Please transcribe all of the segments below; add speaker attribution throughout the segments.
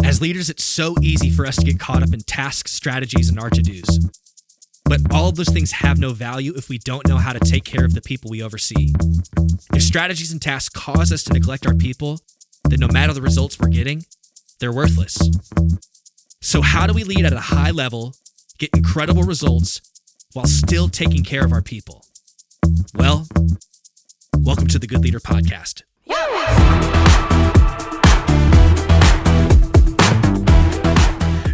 Speaker 1: As leaders, it's so easy for us to get caught up in tasks, strategies, and our to-dos. But all of those things have no value if we don't know how to take care of the people we oversee. If strategies and tasks cause us to neglect our people, then no matter the results we're getting, they're worthless. So how do we lead at a high level, get incredible results, while still taking care of our people? Well, welcome to the Good Leader Podcast.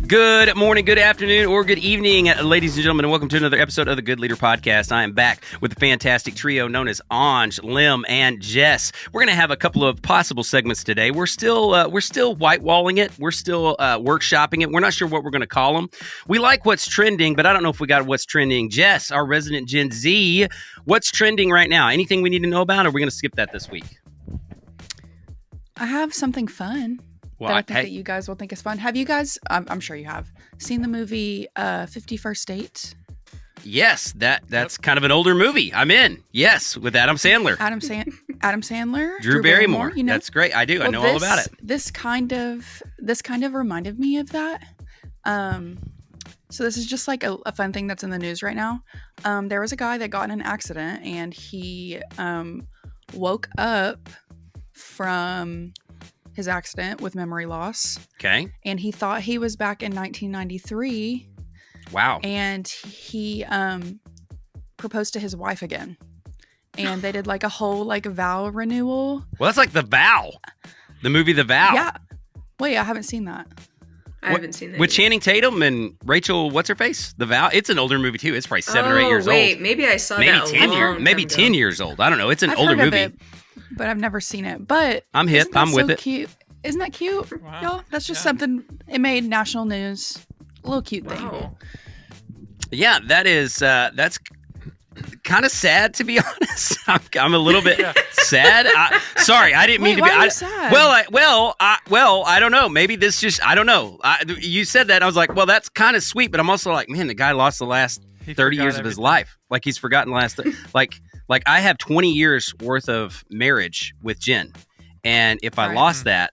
Speaker 2: Good morning, good afternoon, or good evening, ladies and gentlemen, and welcome to another episode of the Good Leader Podcast. I am back with the fantastic trio known as Anj, Lim, and Jess. We're going to have a couple of possible segments today. We're still white-walling it. We're still workshopping it. We're not sure what we're going to call them. We like what's trending, but I don't know if we got what's trending. Jess, our resident Gen Z, what's trending right now? Anything we need to know about, or are we going to skip that this week?
Speaker 3: I have something fun.
Speaker 2: Well,
Speaker 3: that I think that you guys will think is fun. Have you guys, I'm sure you have, seen the movie 51st Dates?
Speaker 2: Yes, that's kind of an older movie. I'm in. Yes, with Adam Sandler.
Speaker 3: Adam Sandler.
Speaker 2: Drew Barrymore.
Speaker 3: You know?
Speaker 2: That's great. I do. Well, I know all about it.
Speaker 3: This kind of reminded me of that. So this is just like a fun thing that's in the news right now. There was a guy that got in an accident and he woke up from his accident with memory loss.
Speaker 2: Okay.
Speaker 3: And he thought he was back in 1993.
Speaker 2: Wow.
Speaker 3: And he proposed to his wife again. And they did like a whole like vow renewal.
Speaker 2: Well, that's like The Vow. The movie The Vow.
Speaker 3: Yeah. Wait, I haven't seen that.
Speaker 4: I haven't seen that
Speaker 2: with
Speaker 4: either.
Speaker 2: Channing Tatum and Rachel, what's her face? The Vow. It's an older movie too. It's probably 7 or 8 years old.
Speaker 4: Maybe I saw
Speaker 2: maybe
Speaker 4: that
Speaker 2: 10
Speaker 4: a long
Speaker 2: maybe
Speaker 4: time
Speaker 2: 10
Speaker 4: ago.
Speaker 2: years old. I don't know. It's an
Speaker 3: I've
Speaker 2: older
Speaker 3: heard of
Speaker 2: movie.
Speaker 3: it, but I've never seen it. But
Speaker 2: I'm hip.
Speaker 3: isn't that
Speaker 2: I'm with
Speaker 3: so
Speaker 2: it.
Speaker 3: Cute? Isn't that cute,
Speaker 5: Wow.
Speaker 3: y'all? That's just something. It made national news. A little cute thing.
Speaker 4: Wow.
Speaker 2: Yeah, that is. That's kind of sad, to be honest. I'm a little bit sad. Sorry, I didn't mean to
Speaker 3: Wait,
Speaker 2: be.
Speaker 3: why are you sad?
Speaker 2: I don't know. Maybe this just. I don't know. You said that, and I was like, well, that's kind of sweet, but I'm also like, man, the guy lost the last 30 years of his life. Like he's forgotten the last. like I have 20 years worth of marriage with Jen, and if I lost that.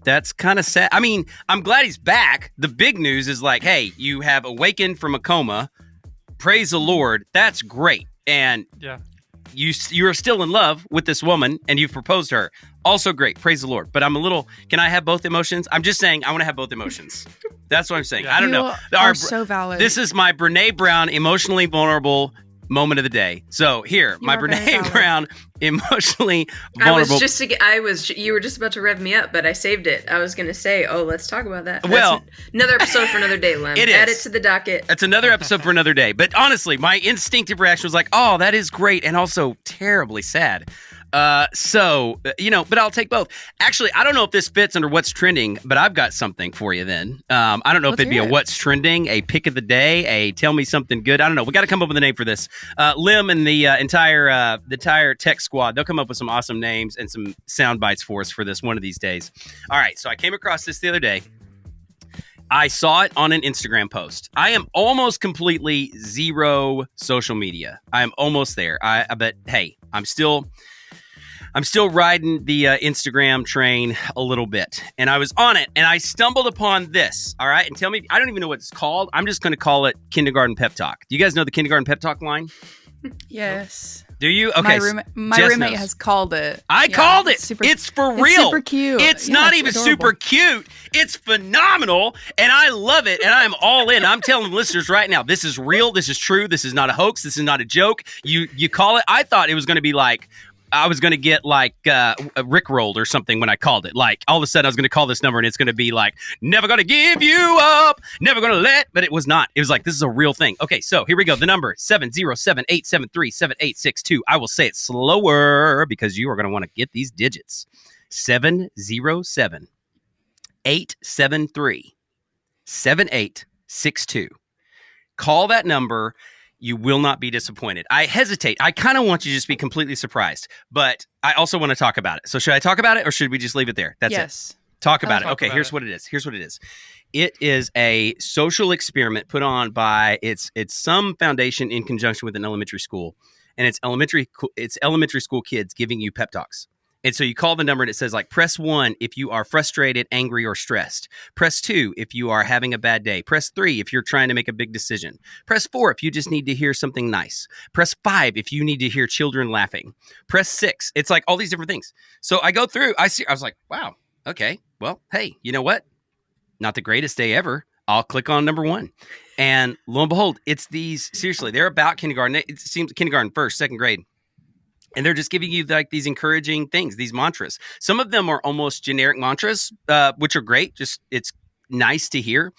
Speaker 2: That's kind of sad. I mean, I'm glad he's back. The big news is like, hey, you have awakened from a coma. Praise the Lord. That's great. And you are still in love with this woman and you've proposed to her. Also great. Praise the Lord. But I'm a little, can I have both emotions? I'm just saying I want to have both emotions. That's what I'm saying. I don't know.
Speaker 3: You are so valid.
Speaker 2: This is my Brene Brown emotionally vulnerable moment of the day. So here, my Brene Brown emotionally vulnerable.
Speaker 4: You were just about to rev me up, but I saved it. I was going to say, let's talk about that.
Speaker 2: Well,
Speaker 4: that's another episode for another day, Lem.
Speaker 2: It is.
Speaker 4: Add it to the docket.
Speaker 2: It's another episode for another day. But honestly, my instinctive reaction was like, oh, that is great. And also terribly sad. But I'll take both. Actually, I don't know if this fits under what's trending, but I've got something for you then. I don't know if it'd be a what's trending, a pick of the day, a tell me something good. I don't know. We got to come up with a name for this. Lim and the entire tech squad, they'll come up with some awesome names and some sound bites for us for this one of these days. All right. So I came across this the other day. I saw it on an Instagram post. I am almost completely zero social media. I am almost there. But hey, I'm still riding the Instagram train a little bit. And I was on it, and I stumbled upon this, all right? And tell me, I don't even know what it's called. I'm just going to call it Kindergarten Pep Talk. Do you guys know the Kindergarten Pep Talk line?
Speaker 3: Yes.
Speaker 2: Do you? Okay.
Speaker 3: My roommate has called it.
Speaker 2: I called it. It's for real.
Speaker 3: It's super cute.
Speaker 2: It's not even
Speaker 3: adorable.
Speaker 2: super cute. It's phenomenal, and I love it, and I'm all in. I'm telling listeners right now, this is real. This is true. This is not a hoax. This is not a joke. You call it. I thought it was going to be like, I was going to get like rickrolled or something when I called it. Like all of a sudden I was going to call this number and it's going to be like, never going to give you up, never going to let, but it was not. It was like, this is a real thing. Okay, so here we go. The number 707-873-7862. I will say it slower because you are going to want to get these digits. 707-873-7862. Call that number. You will not be disappointed. I hesitate. I kind of want you to just be completely surprised, but I also want to talk about it. So should I talk about it or should we just leave it there? That's it. Talk about it. Okay, here's what it is. Here's what it is. It is a social experiment put on by it's some foundation in conjunction with an elementary school, and it's elementary school kids giving you pep talks. And so you call the number and it says like, press 1 if you are frustrated, angry, or stressed. Press 2 if you are having a bad day. Press 3 if you're trying to make a big decision. Press 4 if you just need to hear something nice. Press 5 if you need to hear children laughing. Press 6. It's like all these different things. So I go through, I was like, wow, okay, well, hey, you know what? Not the greatest day ever. I'll click on number 1. And lo and behold, it's these, seriously, they're about kindergarten. It seems kindergarten, first, second grade. And they're just giving you like these encouraging things, these mantras. Some of them are almost generic mantras, which are great. Just it's nice to hear.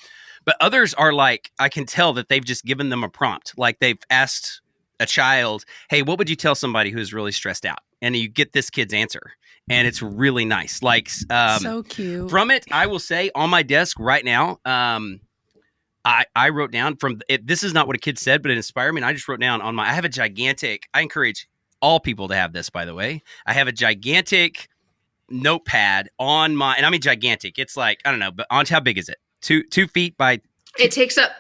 Speaker 2: But others are like, I can tell that they've just given them a prompt. Like they've asked a child, hey, what would you tell somebody who's really stressed out? And you get this kid's answer. And it's really nice. Like
Speaker 3: so cute.
Speaker 2: From it, I will say on my desk right now, I wrote down from it. This is not what a kid said, but it inspired me. And I just wrote down I have a gigantic, I encourage all people to have this, by the way. I have a gigantic notepad on my, and I mean gigantic. It's like, I don't know, but how big is it? 2 feet by.
Speaker 4: It takes up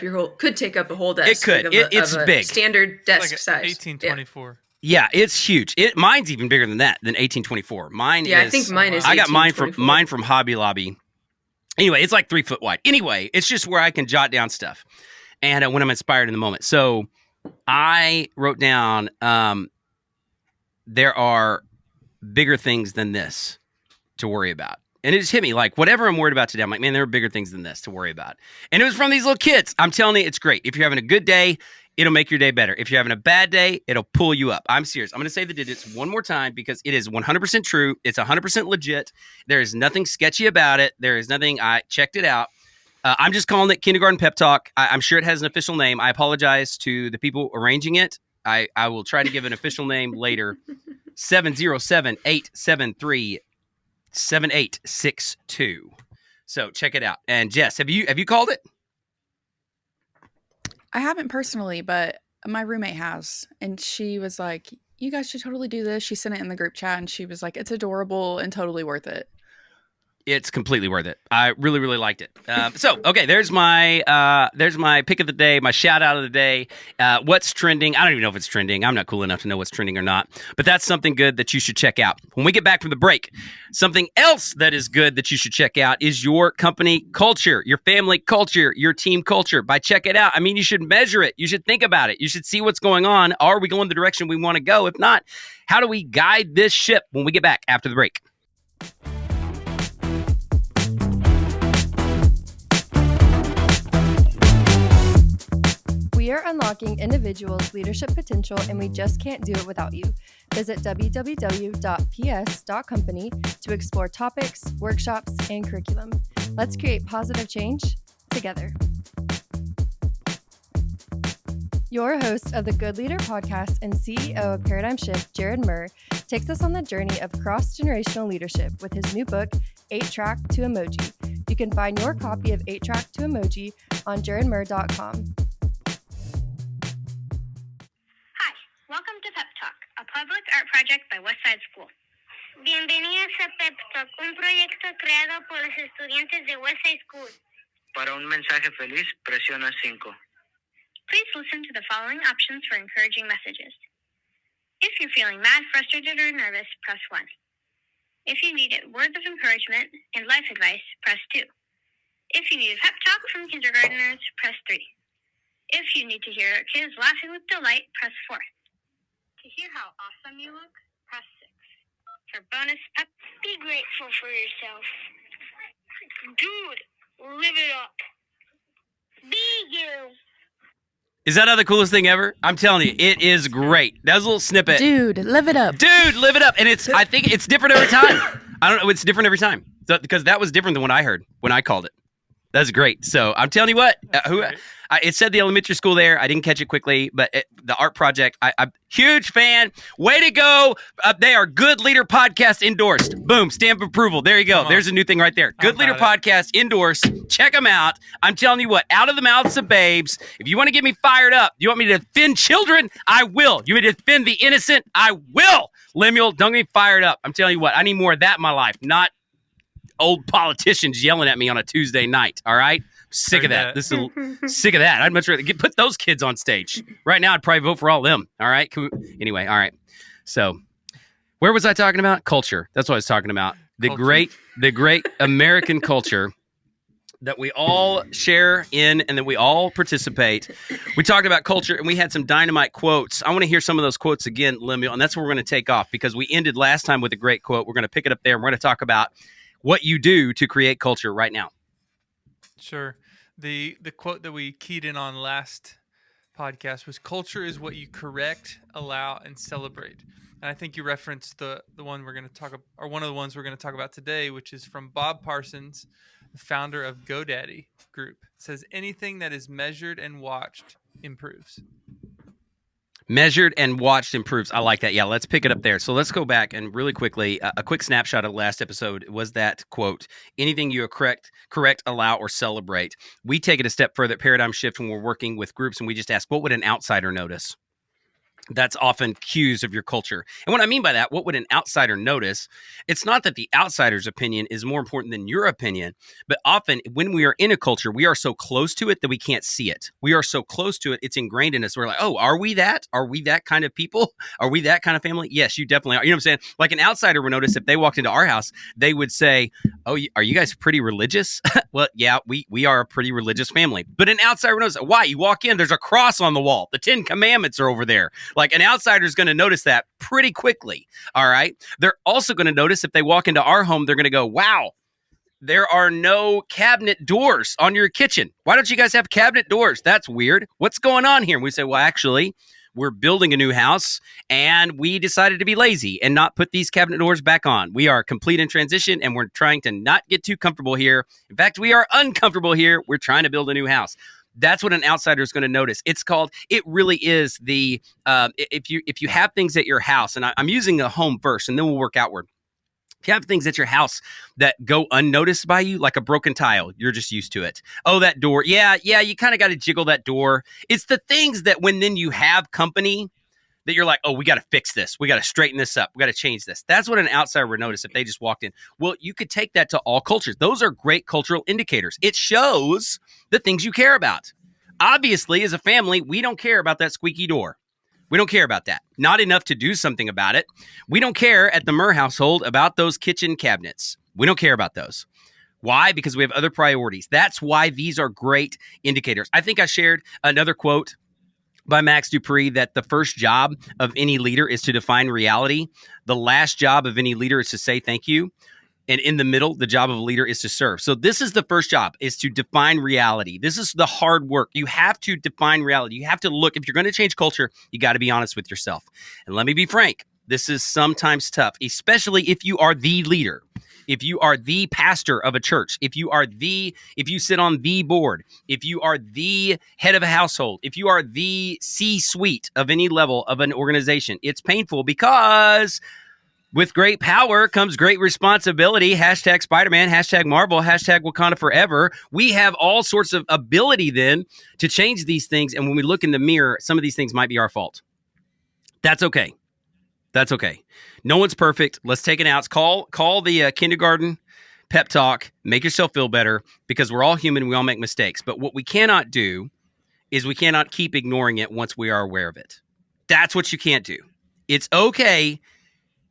Speaker 4: your whole, could take up a whole desk.
Speaker 2: It could.
Speaker 4: Like
Speaker 2: it's big.
Speaker 4: Standard desk
Speaker 5: like
Speaker 4: size.
Speaker 5: 1824.
Speaker 2: Yeah, it's huge. Mine's even bigger than that, than 1824. Mine is.
Speaker 4: I think mine is.
Speaker 2: I got mine from Hobby Lobby. Anyway, it's like 3 foot wide. Anyway, it's just where I can jot down stuff, and when I'm inspired in the moment. So I wrote down, there are bigger things than this to worry about. And it just hit me like, whatever I'm worried about today, I'm like, man, there are bigger things than this to worry about. And it was from these little kids. I'm telling you, it's great. If you're having a good day, it'll make your day better. If you're having a bad day, it'll pull you up. I'm serious. I'm going to say the digits one more time because it is 100% true. It's 100% legit. There is nothing sketchy about it. There is nothing. I checked it out. I'm just calling it Kindergarten Pep Talk. I'm sure it has an official name. I apologize to the people arranging it. I will try to give an official name later. 707-873-7862. So check it out. And Jess, have you called it?
Speaker 3: I haven't personally, but my roommate has. And she was like, you guys should totally do this. She sent it in the group chat and she was like, it's adorable and totally worth it.
Speaker 2: It's completely worth it. I really, really liked it. So, okay, there's my pick of the day, my shout out of the day. What's trending? I don't even know if it's trending. I'm not cool enough to know what's trending or not. But that's something good that you should check out. When we get back from the break, something else that is good that you should check out is your company culture, your family culture, your team culture. By check it out, I mean you should measure it. You should think about it. You should see what's going on. Are we going the direction we want to go? If not, how do we guide this ship when we get back after the break?
Speaker 6: We are unlocking individuals' leadership potential, and we just can't do it without you. Visit www.ps.company to explore topics, workshops, and curriculum. Let's create positive change together. Your host of the Good Leader podcast and CEO of Paradigm Shift, Jared Murr, takes us on the journey of cross-generational leadership with his new book, 8-Track to Emoji. You can find your copy of 8-Track to Emoji on jaredmurr.com.
Speaker 7: Welcome to Pep Talk, a public art project by Westside School. Bienvenidos a Pep Talk, un proyecto creado por los estudiantes de Westside School.
Speaker 8: Para un mensaje feliz, presiona 5.
Speaker 7: Please listen to the following options for encouraging messages. If you're feeling mad, frustrated, or nervous, press 1. If you needed words of encouragement and life advice, press 2. If you need a pep talk from kindergartners, press 3. If you need to hear kids laughing with delight, press 4. To hear how awesome you look, press 6. For bonus pep, be grateful for yourself. Dude, live it up. Be you.
Speaker 2: Is that not the coolest thing ever? I'm telling you, it is great. That was a little snippet.
Speaker 3: Dude, live it up.
Speaker 2: Dude, live it up. And I think it's different every time. I don't know. It's different every time. So, because that was different than what I heard when I called it. That's great. So I'm telling you what, it said the elementary school there. I didn't catch it quickly, but the art project, I'm huge fan. Way to go. They are Good Leader Podcast endorsed. Boom, stamp of approval. There you go. There's a new thing right there. Good Leader Podcast endorsed. Check them out. I'm telling you what, out of the mouths of babes, if you want to get me fired up, you want me to defend children, I will. You want me to defend the innocent, I will. Lemuel, don't get me fired up. I'm telling you what, I need more of that in my life, not old politicians yelling at me on a Tuesday night. All right, sick of that. This is sick of that. I'd much rather put those kids on stage right now. I'd probably vote for all of them. All right. Anyway, all right. So, Where was I talking about? Culture. That's what I was talking about. The great American culture that we all share in and that we all participate. We talked about culture and we had some dynamite quotes. I want to hear some of those quotes again, Lemuel, and that's where we're going to take off because we ended last time with a great quote. We're going to pick it up there and we're going to talk about what you do to create culture right now.
Speaker 5: Sure. The quote that we keyed in on last podcast was culture is what you correct, allow, and celebrate. And I think you referenced the one we're going to talk about, or one of the ones we're going to talk about today, which is from Bob Parsons, the founder of GoDaddy Group. It says anything that is measured and watched improves.
Speaker 2: Measured and watched improves. I like that. Yeah, let's pick it up there. So let's go back and really quickly, a quick snapshot of the last episode was that quote, anything you correct, allow, or celebrate. We take it a step further at Paradigm Shift when we're working with groups and we just ask, what would an outsider notice? That's often cues of your culture. And what I mean by that, what would an outsider notice? It's not that the outsider's opinion is more important than your opinion, but often when we are in a culture, we are so close to it that we can't see it. We are so close to it, it's ingrained in us. We're like, oh, are we that? Are we that kind of people? Are we that kind of family? Yes, you definitely are. You know what I'm saying? Like an outsider would notice if they walked into our house, they would say, oh, are you guys pretty religious? Well, yeah, we are a pretty religious family. But an outsider would notice, why? You walk in, there's a cross on the wall. The 10 Commandments are over there. Like an outsider is going to notice that pretty quickly. All right. They're also going to notice if they walk into our home, they're going to go, wow, there are no cabinet doors on your kitchen. Why don't you guys have cabinet doors? That's weird. What's going on here? And we say, well, actually, we're building a new house and we decided to be lazy and not put these cabinet doors back on. We are complete in transition and we're trying to not get too comfortable here. In fact, we are uncomfortable here. We're trying to build a new house. That's what an outsider is going to notice. It really is if you have things at your house, and I'm using a home first, and then we'll work outward. If you have things at your house that go unnoticed by you, like a broken tile, you're just used to it. Oh, that door. Yeah, you kind of got to jiggle that door. It's the things that when then you have company that you're like, oh, we got to fix this. We got to straighten this up. We got to change this. That's what an outsider would notice if they just walked in. Well, you could take that to all cultures. Those are great cultural indicators. It shows the things you care about. Obviously, as a family, we don't care about that squeaky door. We don't care about that. Not enough to do something about it. We don't care at the Murr household about those kitchen cabinets. We don't care about those. Why? Because we have other priorities. That's why these are great indicators. I think I shared another quote by Max Dupree that the first job of any leader is to define reality. The last job of any leader is to say thank you. And in the middle, the job of a leader is to serve. So this is the first job, is to define reality. This is the hard work. You have to define reality. You have to look. If you're going to change culture, you got to be honest with yourself. And let me be frank. This is sometimes tough, especially if you are the leader. If you are the pastor of a church, if you sit on the board, if you are the head of a household, if you are the C-suite of any level of an organization, it's painful because with great power comes great responsibility. Hashtag Spider-Man, hashtag Marvel, hashtag Wakanda Forever. We have all sorts of ability then to change these things. And when we look in the mirror, some of these things might be our fault. That's okay. That's okay. No one's perfect. Let's take it out. Call the kindergarten pep talk. Make yourself feel better because we're all human. We all make mistakes. But what we cannot do is we cannot keep ignoring it once we are aware of it. That's what you can't do. It's okay.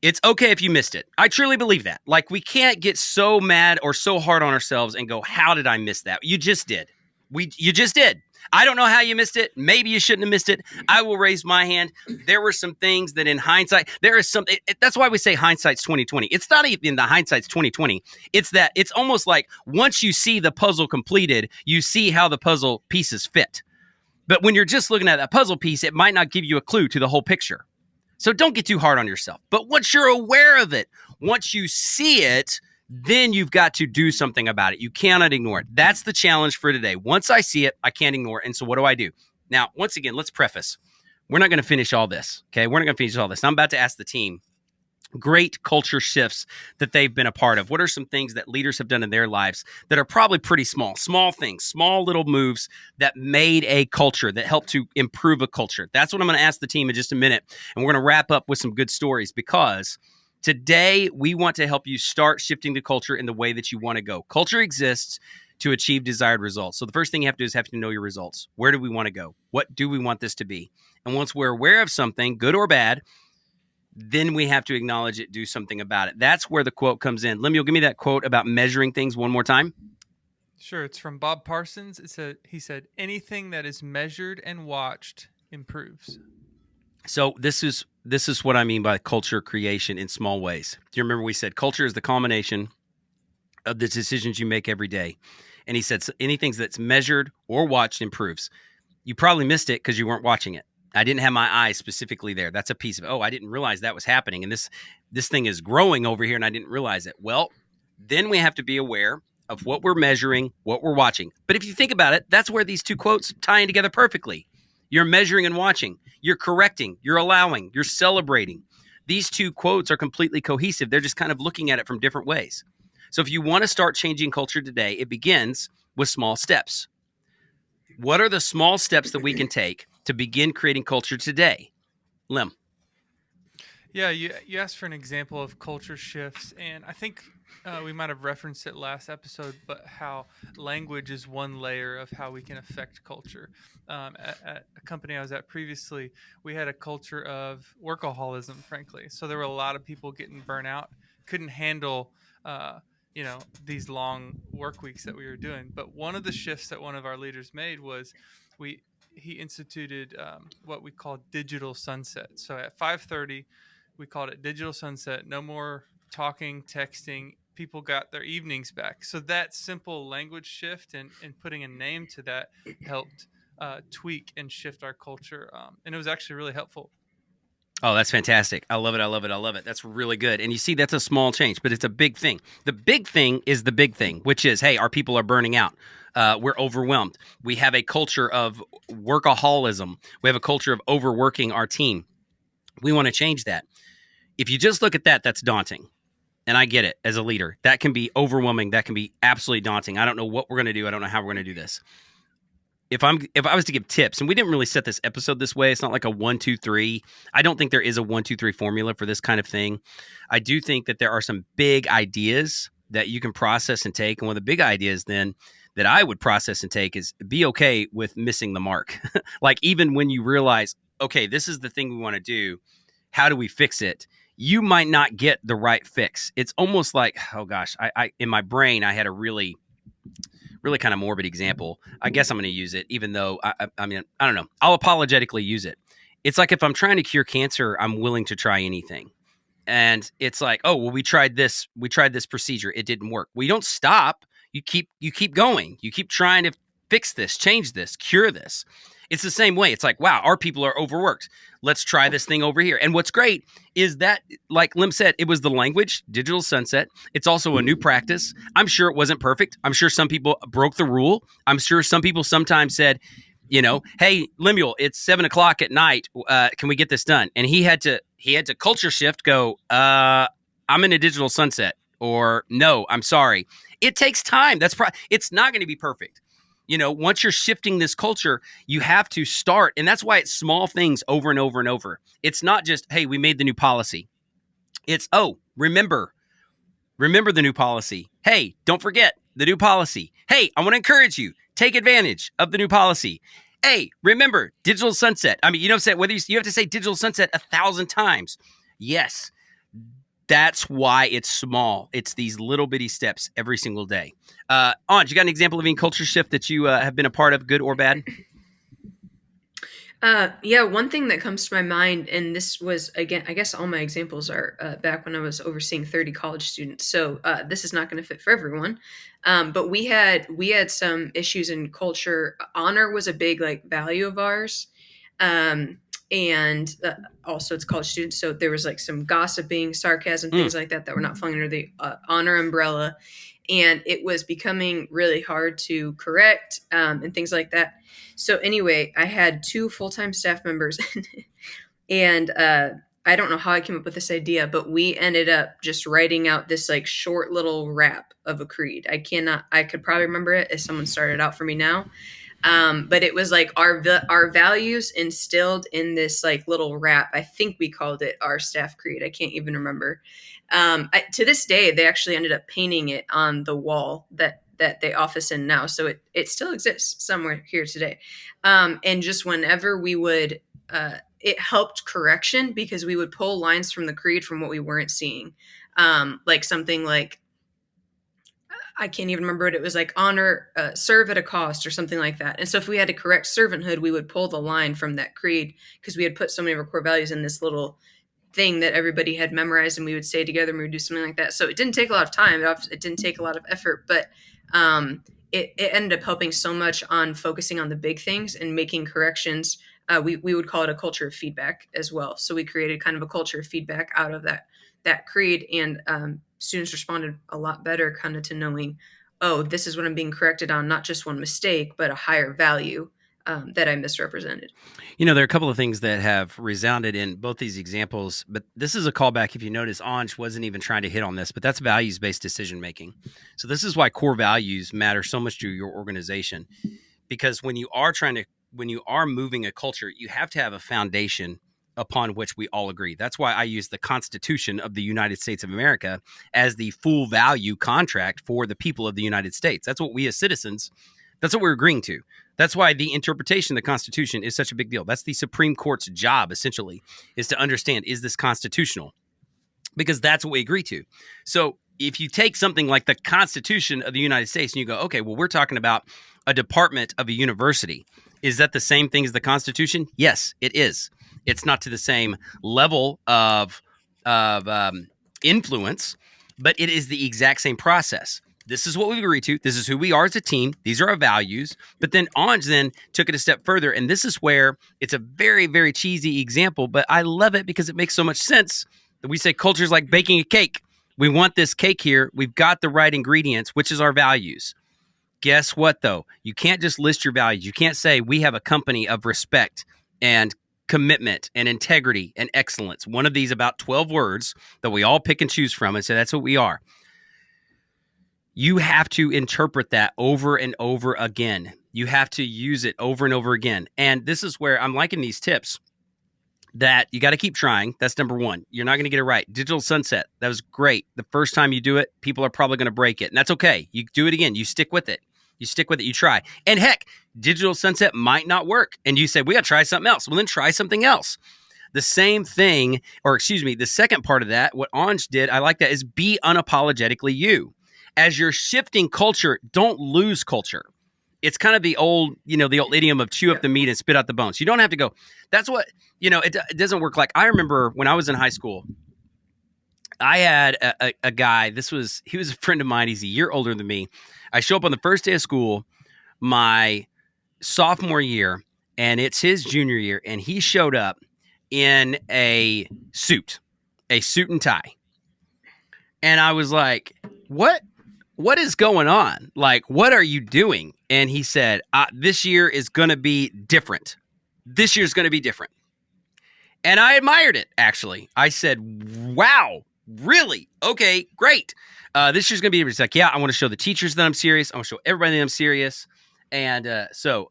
Speaker 2: It's okay if you missed it. I truly believe that. Like, we can't get so mad or so hard on ourselves and go, how did I miss that? You just did. You just did. I don't know how you missed it. Maybe you shouldn't have missed it. I will raise my hand. There were some things that in hindsight, there is something. That's why we say hindsight's 20/20. It's not even the hindsight's 20/20. It's that it's almost like once you see the puzzle completed, you see how the puzzle pieces fit. But when you're just looking at that puzzle piece, it might not give you a clue to the whole picture. So don't get too hard on yourself. But once you're aware of it, once you see it, then you've got to do something about it. You cannot ignore it. That's the challenge for today. Once I see it, I can't ignore it. And so what do I do? Now, once again, let's preface. We're not going to finish all this, okay? We're not going to finish all this. I'm about to ask the team great culture shifts that they've been a part of. What are some things that leaders have done in their lives that are probably pretty small things, small little moves that made a culture, that helped to improve a culture? That's what I'm going to ask the team in just a minute. And we're going to wrap up with some good stories because today, we want to help you start shifting the culture in the way that you want to go. Culture exists to achieve desired results. So the first thing you have to do is have to know your results. Where do we want to go? What do we want this to be? And once we're aware of something, good or bad, then we have to acknowledge it, do something about it. That's where the quote comes in. Lemuel, give me that quote about measuring things one more time.
Speaker 5: Sure, it's from Bob Parsons. He said, anything that is measured and watched improves.
Speaker 2: So this is what I mean by culture creation in small ways. Do you remember we said culture is the culmination of the decisions you make every day? And he said anything that's measured or watched improves. You probably missed it because you weren't watching it. I didn't have my eyes specifically there. That's a piece of, I didn't realize that was happening. And this thing is growing over here and I didn't realize it. Well, then we have to be aware of what we're measuring, what we're watching. But if you think about it, that's where these two quotes tie in together perfectly. You're measuring and watching. You're correcting. You're allowing. You're celebrating. These two quotes are completely cohesive. They're just kind of looking at it from different ways. So if you want to start changing culture today, it begins with small steps. What are the small steps that we can take to begin creating culture today? Lim.
Speaker 5: Yeah, you asked for an example of culture shifts, and I think we might have referenced it last episode, but how language is one layer of how we can affect culture. At a company I was at previously, we had a culture of workaholism, frankly. So there were a lot of people getting burnt out, couldn't handle these long work weeks that we were doing. But one of the shifts that one of our leaders made was he instituted what we call digital sunset. So at 5:30, we called it digital sunset. No more talking, texting. People got their evenings back. So that simple language shift and putting a name to that helped tweak and shift our culture. And it was actually really helpful.
Speaker 2: Oh, that's fantastic. I love it. I love it. I love it. That's really good. And you see, that's a small change, but it's a big thing. The big thing is the big thing, which is, hey, our people are burning out. We're overwhelmed. We have a culture of workaholism. We have a culture of overworking our team. We want to change that. If you just look at that, that's daunting. And I get it as a leader. That can be overwhelming. That can be absolutely daunting. I don't know what we're going to do. I don't know how we're going to do this. If I was to give tips, and we didn't really set this episode this way, it's not like a 1, 2, 3. I don't think there is a 1, 2, 3 formula for this kind of thing. I do think that there are some big ideas that you can process and take. And one of the big ideas then that I would process and take is be okay with missing the mark. Like even when you realize, okay, this is the thing we want to do. How do we fix it? You might not get the right fix. It's almost like, oh gosh, I in my brain, I had a really kind of morbid example. I guess I'm going to use it, even though I mean, I don't know. I'll apologetically use it. It's like if I'm trying to cure cancer, I'm willing to try anything. And it's like, oh, well, we tried this procedure. It didn't work. We don't stop. You keep going. You keep trying to fix this, change this, cure this. It's the same way. It's like, wow, our people are overworked. Let's try this thing over here. And what's great is that, like Lim said, it was the language, digital sunset. It's also a new practice. I'm sure it wasn't perfect. I'm sure some people broke the rule. I'm sure some people sometimes said, hey, Lemuel, it's 7:00 at night. Can we get this done? And he had to culture shift, go, I'm in a digital sunset, or no, I'm sorry. It takes time. It's not going to be perfect. Once you're shifting this culture, you have to start. And that's why it's small things over and over and over. It's not just, hey, we made the new policy. It's, remember the new policy. Hey, don't forget the new policy. Hey, I want to encourage you. Take advantage of the new policy. Hey, remember digital sunset. I mean, whether you have to say digital sunset 1,000 times. Yes. That's why it's small. It's these little bitty steps every single day. Anj, you got an example of any culture shift that you have been a part of, good or bad?
Speaker 4: Yeah, one thing that comes to my mind, and this was, again, I guess all my examples are back when I was overseeing 30 college students. So this is not going to fit for everyone. But we had some issues in culture. Honor was a big value of ours. And also it's college students. So there was some gossiping, sarcasm, things like that were not falling under the honor umbrella. And it was becoming really hard to correct and things like that. So anyway, I had 2 full-time staff members and I don't know how I came up with this idea, but we ended up just writing out this short little rap of a creed. I could probably remember it if someone started out for me now. But it was our values instilled in this little rap. I think we called it our staff creed. I can't even remember. To this day, they actually ended up painting it on the wall that they office in now. So it still exists somewhere here today. And just whenever we would it helped correction because we would pull lines from the creed from what we weren't seeing. Like something like, I can't even remember what it was, like honor, serve at a cost or something like that. And so if we had to correct servanthood, we would pull the line from that creed because we had put so many of our core values in this little thing that everybody had memorized, and we would say together and we would do something like that. So it didn't take a lot of time. It didn't take a lot of effort, but it ended up helping so much on focusing on the big things and making corrections. We would call it a culture of feedback as well. So we created kind of a culture of feedback out of that creed, and students responded a lot better kind of to knowing, oh, this is what I'm being corrected on, not just one mistake, but a higher value that I misrepresented.
Speaker 2: There are a couple of things that have resounded in both these examples, but this is a callback. If you notice, Anj wasn't even trying to hit on this, but that's values-based decision-making. So this is why core values matter so much to your organization, because when you are moving a culture, you have to have a foundation upon which we all agree. That's why I use the Constitution of the United States of America as the full value contract for the people of the United States. That's what we as citizens, that's what we're agreeing to. That's why the interpretation of the Constitution is such a big deal. That's the Supreme Court's job, essentially, is to understand, is this constitutional? Because that's what we agree to. So if you take something like the Constitution of the United States and you go, okay, well, we're talking about a department of a university. Is that the same thing as the Constitution? Yes, it is. It's not to the same level of influence, but it is the exact same process. This is what we've agreed to. This is who we are as a team. These are our values. But then Anj then took it a step further. And this is where it's a very, very cheesy example, but I love it because it makes so much sense that we say culture is like baking a cake. We want this cake here. We've got the right ingredients, which is our values. Guess what, though? You can't just list your values. You can't say we have a company of respect and commitment and integrity and excellence. One of these about 12 words that we all pick and choose from and say that's what we are. You have to interpret that over and over again. You have to use it over and over again. And this is where I'm liking these tips that you got to keep trying. That's number one. You're not going to get it right. Digital sunset. That was great. The first time you do it, people are probably going to break it. And that's okay. You do it again. You stick with it. You try. And heck, digital sunset might not work. And you say, we got to try something else. Well, then try something else. The same thing, the second part of that, what Anj did, I like that, is be unapologetically you. As you're shifting culture, don't lose culture. It's kind of the old idiom of chew up the meat and spit out the bones. You don't have to go. That's what, it doesn't work. Like I remember when I was in high school, I had a guy, he was a friend of mine. He's a year older than me. I show up on the first day of school, my sophomore year, and it's his junior year. And he showed up in a suit and tie. And I was like, what is going on? Like, what are you doing? And he said, this year is going to be different. This year's going to be different. And I admired it, actually. I said, wow, really? Okay, great. This year's going to be different. He's like, yeah, I want to show the teachers that I'm serious. I want to show everybody that I'm serious. And so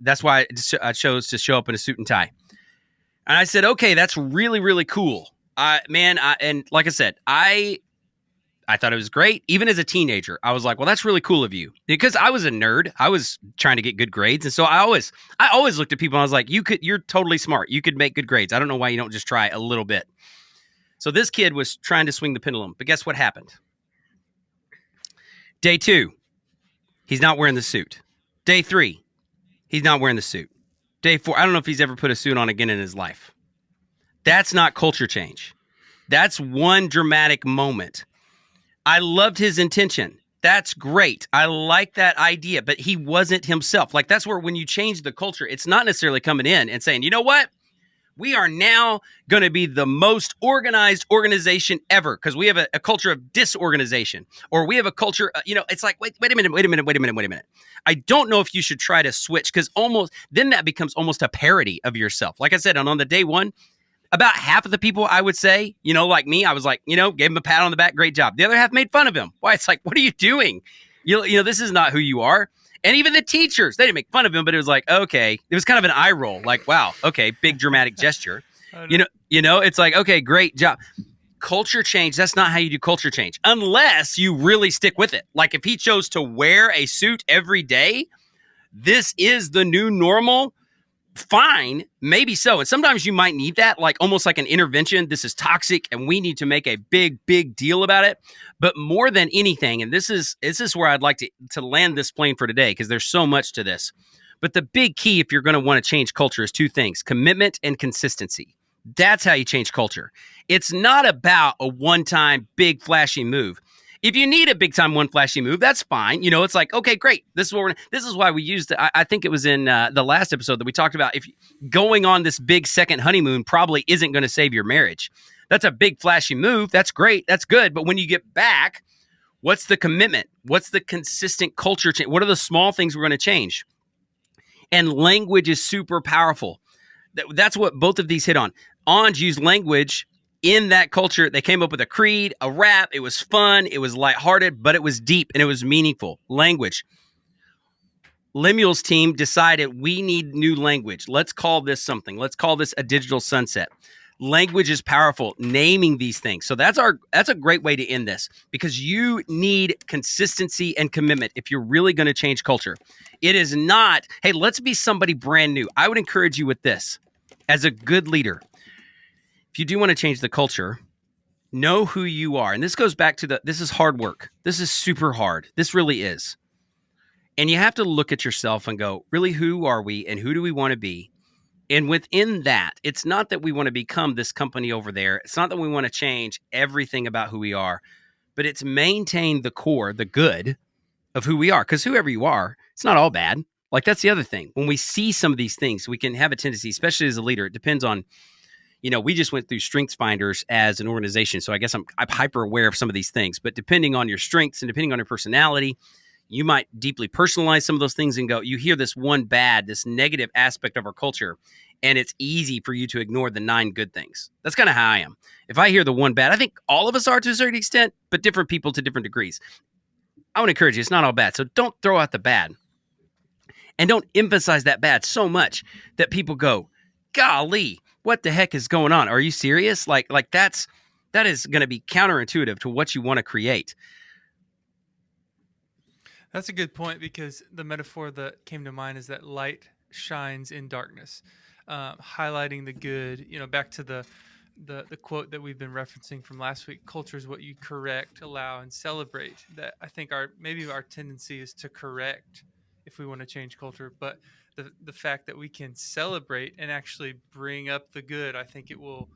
Speaker 2: that's why I chose to show up in a suit and tie. And I said, okay, that's really, really cool. And like I said, I thought it was great. Even as a teenager, I was like, well, that's really cool of you. Because I was a nerd. I was trying to get good grades. And so I always looked at people and I was like, you're totally smart. You could make good grades. I don't know why you don't just try a little bit. So this kid was trying to swing the pendulum. But guess what happened? Day 2, he's not wearing the suit. Day 3, he's not wearing the suit. Day 4, I don't know if he's ever put a suit on again in his life. That's not culture change. That's one dramatic moment. I loved his intention. That's great. I like that idea, but he wasn't himself. Like that's where when you change the culture, it's not necessarily coming in and saying, you know what? We are now going to be the most organized organization ever because we have a culture of disorganization, or we have a culture, it's like, wait a minute. I don't know if you should try to switch because then that becomes almost a parody of yourself. Like I said, on the day one, about half of the people I would say, like me, I was like, gave him a pat on the back. Great job. The other half made fun of him. Why? It's like, what are you doing? This is not who you are. And even the teachers, they didn't make fun of him, but it was like, okay, it was kind of an eye roll. Like, wow, okay, big dramatic gesture. It's like, okay, great job. Culture change, that's not how you do culture change. Unless you really stick with it. Like if he chose to wear a suit every day, this is the new normal. fine, maybe so. And sometimes you might need that, like almost like an intervention. This is toxic and we need to make a big deal about it. But more than anything, and this is where I'd like to land this plane for today, because there's so much to this. But the big key, if you're going to want to change culture, is two things: commitment and consistency. That's how you change culture. It's not about a one-time big flashy move. If you need a big time one flashy move, that's fine. It's like, okay, great. This is why we used. I think it was in the last episode that we talked about. If going on this big second honeymoon probably isn't going to save your marriage. That's a big flashy move. That's great. That's good. But when you get back, what's the commitment? What's the consistent culture change? What are the small things we're going to change? And language is super powerful. That's what both of these hit on. Anj used language in that culture. They came up with a creed, a rap. It was fun. It was lighthearted, but it was deep and it was meaningful. Language. Lemuel's team decided we need new language. Let's call this something. Let's call this a digital sunset. Language is powerful. Naming these things. So that's a great way to end this, because you need consistency and commitment if you're really going to change culture. It is not, hey, let's be somebody brand new. I would encourage you with this as a good leader. If you do want to change the culture, know who you are. And this goes back to this is hard work. This is super hard. This really is. And you have to look at yourself and go, really, who are we and who do we want to be? And within that, it's not that we want to become this company over there. It's not that we want to change everything about who we are, but it's maintain the core, the good of who we are. Because whoever you are, it's not all bad. Like, that's the other thing. When we see some of these things, we can have a tendency, especially as a leader, it depends on, we just went through Strengths Finders as an organization. So I guess I'm hyper aware of some of these things. But depending on your strengths and depending on your personality, you might deeply personalize some of those things and go, you hear this negative aspect of our culture, and it's easy for you to ignore the 9 good things. That's kind of how I am. If I hear the one bad, I think all of us are to a certain extent, but different people to different degrees. I want to encourage you, it's not all bad. So don't throw out the bad. And don't emphasize that bad so much that people go, golly, what the heck is going on? Are you serious? Like that is going to be counterintuitive to what you want to create.
Speaker 5: That's a good point, because the metaphor that came to mind is that light shines in darkness, highlighting the good. Back to the quote that we've been referencing from last week: culture is what you correct, allow, and celebrate. That I think our tendency is to correct if we want to change culture, but the fact that we can celebrate and actually bring up the good, I think it will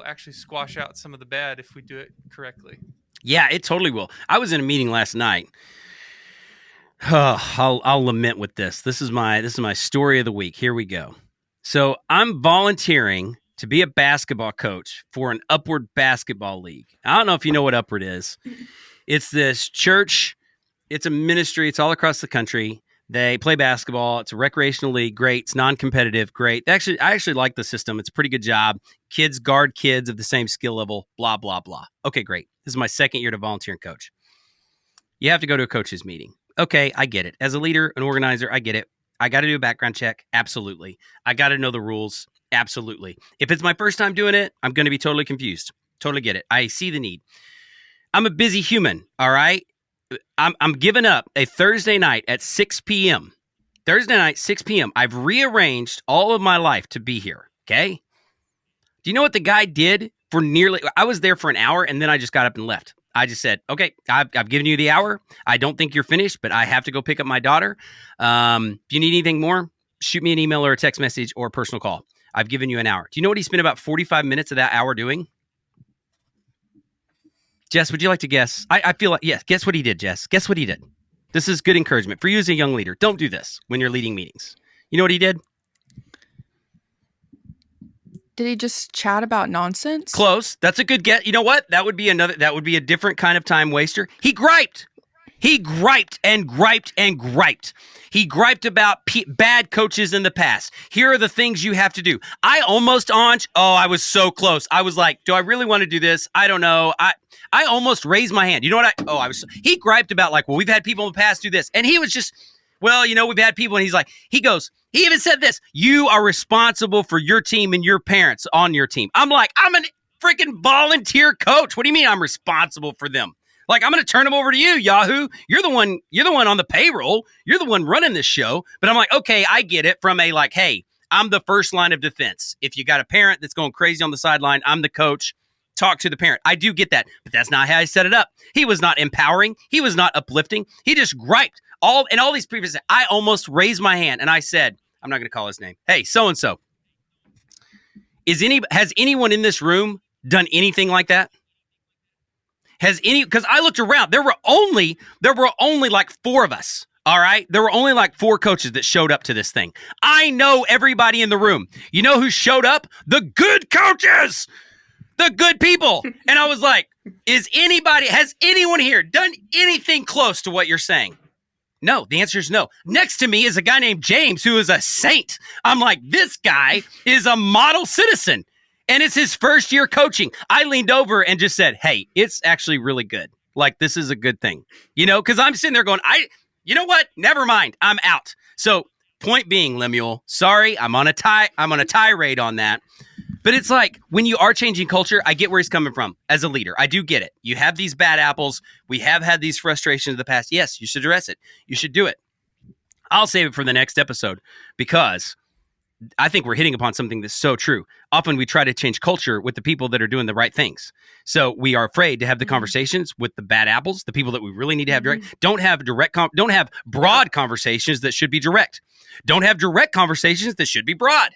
Speaker 5: actually squash out some of the bad if we do it correctly.
Speaker 2: Yeah, it totally will. I was in a meeting last night. I'll lament with this. This is my story of the week. Here we go. So I'm volunteering to be a basketball coach for an Upward basketball league. I don't know if you know what Upward is. It's this church. It's a ministry. It's all across the country. They play basketball. It's a recreational league. Great. It's non-competitive. Great. I actually like the system. It's a pretty good job. Kids guard kids of the same skill level. Blah, blah, blah. Okay, great. This is my second year to volunteer and coach. You have to go to a coach's meeting. Okay, I get it. As a leader, an organizer, I get it. I got to do a background check. Absolutely. I got to know the rules. Absolutely. If it's my first time doing it, I'm going to be totally confused. Totally get it. I see the need. I'm a busy human. All right. I'm giving up a Thursday night at 6 p.m. Thursday night, 6 p.m. I've rearranged all of my life to be here. Okay. Do you know what the guy did for I was there for an hour and then I just got up and left. I just said, okay, I've given you the hour. I don't think you're finished, but I have to go pick up my daughter. If you need anything more, shoot me an email or a text message or a personal call. I've given you an hour. Do you know what he spent about 45 minutes of that hour doing? Jess, would you like to guess? I feel like, yes, guess what he did, Jess. Guess what he did. This is good encouragement for you as a young leader. Don't do this when you're leading meetings. You know what he did?
Speaker 3: Did he just chat about nonsense?
Speaker 2: Close. That's a good guess. You know what? That would be a different kind of time waster. He griped. He griped and griped and griped. He griped about bad coaches in the past. Here are the things you have to do. I was so close. I was like, do I really want to do this? I don't know. I almost raised my hand. You know what? He griped about like, well, we've had people in the past do this. And he was just, well, we've had people. And he even said this, you are responsible for your team and your parents on your team. I'm like, I'm a freaking volunteer coach. What do you mean I'm responsible for them? Like, I'm going to turn them over to you, Yahoo. You're the one on the payroll. You're the one running this show. But I'm like, okay, I get it from a like, hey, I'm the first line of defense. If you got a parent that's going crazy on the sideline, I'm the coach. Talk to the parent. I do get that, but that's not how I set it up. He was not empowering. He was not uplifting. He just griped. All these previous, I almost raised my hand and I said, I'm not going to call his name. Hey, so-and-so. Has anyone in this room done anything like that? Because I looked around, there were only like 4 of us. All right. There were only like 4 coaches that showed up to this thing. I know everybody in the room. You know who showed up? The good coaches, the good people. And I was like, has anyone here done anything close to what you're saying? No, the answer is no. Next to me is a guy named James, who is a saint. I'm like, this guy is a model citizen, and it's his first year coaching. I leaned over and just said, hey, it's actually really good. Like, this is a good thing, because I'm sitting there going, you know what? Never mind. I'm out. So point being, Lemuel, sorry, I'm on a tirade on that. But it's like, when you are changing culture, I get where he's coming from as a leader. I do get it. You have these bad apples. We have had these frustrations in the past. Yes, you should address it. You should do it. I'll save it for the next episode because I think we're hitting upon something that's so true. Often we try to change culture with the people that are doing the right things. So we are afraid to have the conversations with the bad apples, the people that we really need to have direct. Don't have broad conversations that should be direct. Don't have direct conversations that should be broad.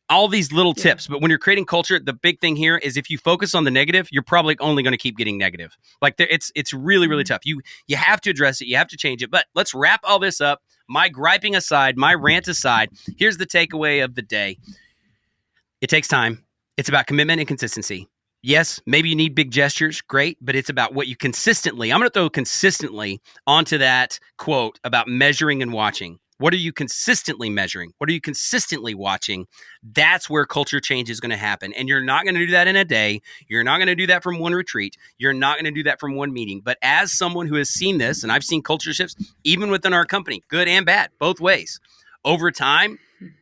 Speaker 2: All these little tips. But when you're creating culture, the big thing here is if you focus on the negative, you're probably only going to keep getting negative. Like it's really, really tough. You have to address it. You have to change it. But let's wrap all this up. My griping aside, my rant aside, here's the takeaway of the day. It takes time. It's about commitment and consistency. Yes, maybe you need big gestures. Great. But it's about what you consistently, I'm going to throw consistently onto that quote about measuring and watching. What are you consistently measuring? What are you consistently watching? That's where culture change is going to happen. And you're not going to do that in a day. You're not going to do that from one retreat. You're not going to do that from one meeting. But as someone who has seen this, and I've seen culture shifts even within our company, good and bad, both ways. Over time,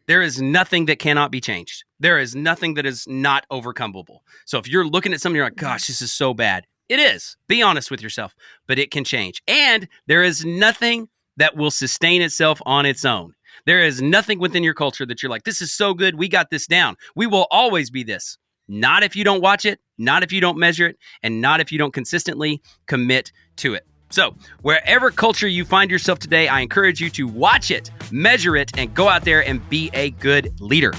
Speaker 2: there is nothing that cannot be changed. There is nothing that is not overcomable. So if you're looking at something, you're like, gosh, this is so bad. It is. Be honest with yourself, but it can change. And there is nothing that will sustain itself on its own. There is nothing within your culture that you're like, this is so good, we got this down. We will always be this. Not if you don't watch it, not if you don't measure it, and not if you don't consistently commit to it. So wherever culture you find yourself today, I encourage you to watch it, measure it, and go out there and be a good leader.